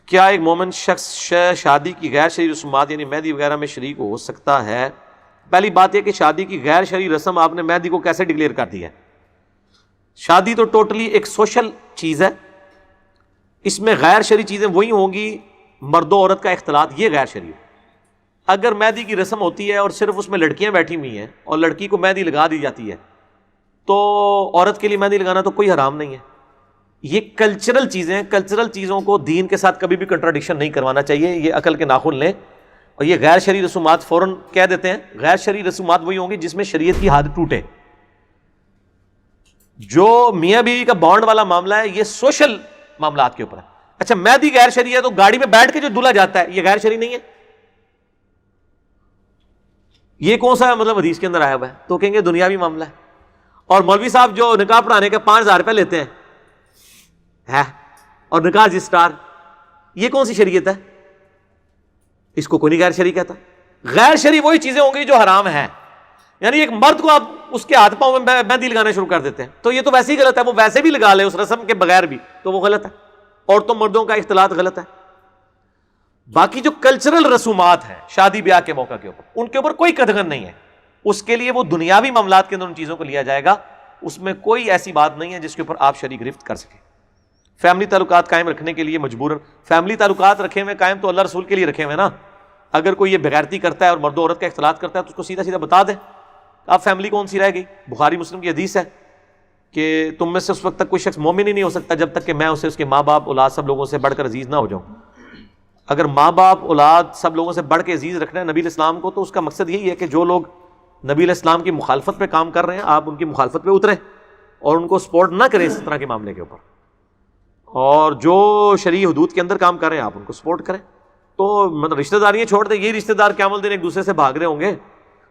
کیا ایک مومن شخص شادی کی غیر شرعی رسومات یعنی مہندی وغیرہ میں شریک ہو سکتا ہے؟ پہلی بات یہ کہ شادی کی غیر شرعی رسم آپ نے مہندی کو کیسے ڈکلیئر کر دی ہے؟ شادی تو ٹوٹلی ایک سوشل چیز ہے، اس میں غیر شرعی چیزیں وہی ہوں گی، مرد و عورت کا اختلاط، یہ غیر شرعی ہے۔ اگر مہندی کی رسم ہوتی ہے اور صرف اس میں لڑکیاں بیٹھی ہوئی ہیں اور لڑکی کو مہندی لگا دی جاتی ہے تو عورت کے لیے مہندی لگانا تو کوئی حرام نہیں ہے۔ یہ کلچرل چیزیں، کلچرل چیزوں کو دین کے ساتھ کبھی بھی کنٹراڈکشن نہیں کروانا چاہیے، یہ عقل کے ناخن لیں۔ اور یہ غیر شرعی رسومات فوراً کہہ دیتے ہیں، غیر شرعی رسومات وہی ہوں گی جس میں شریعت کی حد ٹوٹے۔ جو میاں بیوی کا بانڈ والا معاملہ ہے یہ سوشل معاملات کے اوپر ہے۔ اچھا مہندی غیر شرعی ہے تو گاڑی میں بیٹھ کے جو دلہا جاتا ہے یہ غیر شرعی نہیں ہے؟ یہ کون سا مطلب حدیث کے اندر آیا ہوا ہے؟ تو کہیں گے دنیاوی معاملہ ہے۔ اور مولوی صاحب جو نکاح پڑھانے کے 5,000 روپے لیتے ہیں اور نکاح رجسٹرار، یہ کون سی شریعت ہے؟ اس کو کوئی نہیں غیر شرعی کہتا۔ غیر شرعی وہی چیزیں ہوں گی جو حرام ہیں، یعنی ایک مرد کو آپ اس کے ہاتھ پاؤں میں مہندی لگانا شروع کر دیتے ہیں تو یہ تو ویسے ہی غلط ہے، وہ ویسے بھی لگا لے اس رسم کے بغیر بھی تو وہ غلط ہے۔ عورتوں مردوں کا اختلاط غلط ہے۔ باقی جو کلچرل رسومات ہیں شادی بیاہ کے موقع کے اوپر، ان کے اوپر کوئی قدغن نہیں ہے، اس کے لیے وہ دنیاوی معاملات کے اندر ان چیزوں کو لیا جائے گا، اس میں کوئی ایسی بات نہیں ہے جس کے اوپر آپ شرعی گرفت کر سکیں۔ فیملی تعلقات قائم رکھنے کے لیے مجبوراً فیملی تعلقات رکھے ہوئے قائم تو اللہ رسول کے لیے رکھے ہوئے نا۔ اگر کوئی یہ بغیرتی کرتا ہے اور مرد و عورت کا اختلاط کرتا ہے تو اس کو سیدھا سیدھا بتا دیں، آپ فیملی کون سی رہ گئی؟ بخاری مسلم کی حدیث ہے کہ تم میں سے اس وقت تک کوئی شخص مومن ہی نہیں ہو سکتا جب تک کہ میں اسے اس کے ماں باپ اولاد سب لوگوں سے بڑھ کر عزیز نہ ہو جاؤں۔ اگر ماں باپ اولاد سب لوگوں سے بڑھ کے عزیز رکھنا ہے نبی علیہ السلام کو تو اس کا مقصد یہی ہے کہ جو لوگ نبی علیہ السلام کی مخالفت پہ کام کر رہے ہیں آپ ان کی مخالفت پہ اتریں اور ان کو سپورٹ نہ کریں اس طرح کے معاملے کے اوپر، اور جو شرعی حدود کے اندر کام کر رہے ہیں آپ ان کو سپورٹ کریں۔ تو مطلب رشتہ داریاں چھوڑ دیں، یہ رشتہ دار قیامت الدین ایک دوسرے سے بھاگ رہے ہوں گے۔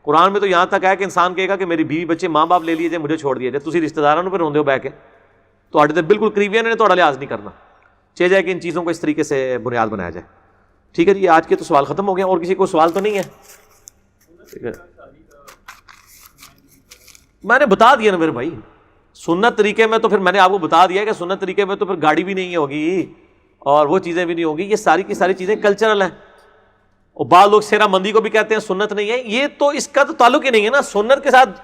قرآن میں تو یہاں تک ہے کہ انسان کہے گا کہ میری بیوی بچے ماں باپ لے لیے جائے مجھے چھوڑ دیا جائے، تسی رشتہ داروں پہ روندے ہو بہ کے تو آڈے بالکل قریبیاں نے تھوڑا لحاظ نہیں کرنا چاہیے جائے کہ ان چیزوں کو اس طریقے سے بنیاد بنایا جائے۔ ٹھیک ہے جی، آج کے تو سوال ختم ہو گیا، اور کسی کو سوال تو نہیں ہے؟ ٹھیک ہے، میں نے بتا دیا نا میرے بھائی، سنت طریقے میں تو پھر میں نے آپ کو بتا دیا کہ سنت طریقے میں تو پھر گاڑی بھی نہیں ہوگی اور وہ چیزیں بھی نہیں ہوگی، یہ ساری کی ساری چیزیں کلچرل ہیں۔ اور بعض لوگ سیرا مندی کو بھی کہتے ہیں سنت نہیں ہے، یہ تو اس کا تو تعلق ہی نہیں ہے نا۔ سنت کے ساتھ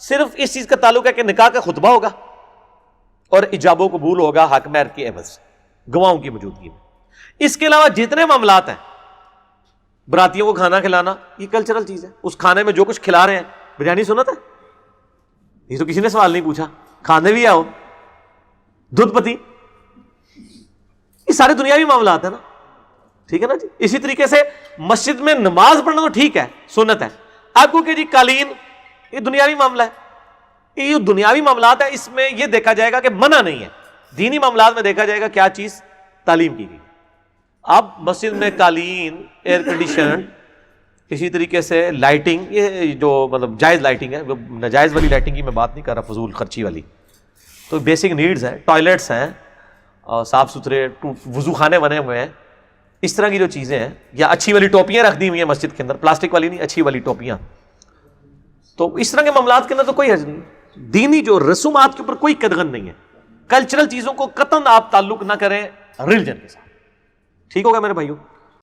صرف اس چیز کا تعلق ہے کہ نکاح کا خطبہ ہوگا اور ایجاب و قبول ہوگا حق مہر کے عوض گواہوں کی موجودگی میں۔ اس کے علاوہ جتنے معاملات ہیں، براتیوں کو کھانا کھلانا، یہ کلچرل چیز ہے۔ اس کھانے میں جو کچھ کھلا رہے ہیں بریانی سنت ہے؟ یہ تو کسی نے سوال نہیں پوچھا۔ کھانے بھی آؤ، دودھ پتی، یہ سارے دنیاوی معاملات ہیں نا۔ ٹھیک ہے نا جی۔ اسی طریقے سے مسجد میں نماز پڑھنا تو ٹھیک ہے، سنت ہے۔ آپ کو کہ جی قالین، یہ دنیاوی معاملہ ہے، یہ دنیاوی معاملات ہے، اس میں یہ دیکھا جائے گا کہ منع نہیں ہے۔ دینی معاملات میں دیکھا جائے گا کیا چیز تعلیم کی گئی۔ اب مسجد میں قالین، ایئر کنڈیشن، اسی طریقے سے لائٹنگ، یہ جو مطلب جائز لائٹنگ ہے، ناجائز والی لائٹنگ کی میں بات نہیں کر رہا، فضول خرچی والی، تو بیسک نیڈز ہیں، ٹوائلٹس ہیں اور صاف ستھرے وضو خانے بنے ہوئے ہیں، اس طرح کی جو چیزیں ہیں، یا اچھی والی ٹوپیاں رکھ دی ہوئی ہیں مسجد کے اندر، پلاسٹک والی نہیں، اچھی والی ٹوپیاں، تو اس طرح کے معاملات کے اندر تو کوئی حرج نہیں۔ دینی جو رسومات کے اوپر کوئی قدغن نہیں ہے۔ کلچرل چیزوں کو قطعاً آپ تعلق نہ کریں ریلیجن کے ساتھ۔ ٹھیک ہوگا میرے بھائیوں؟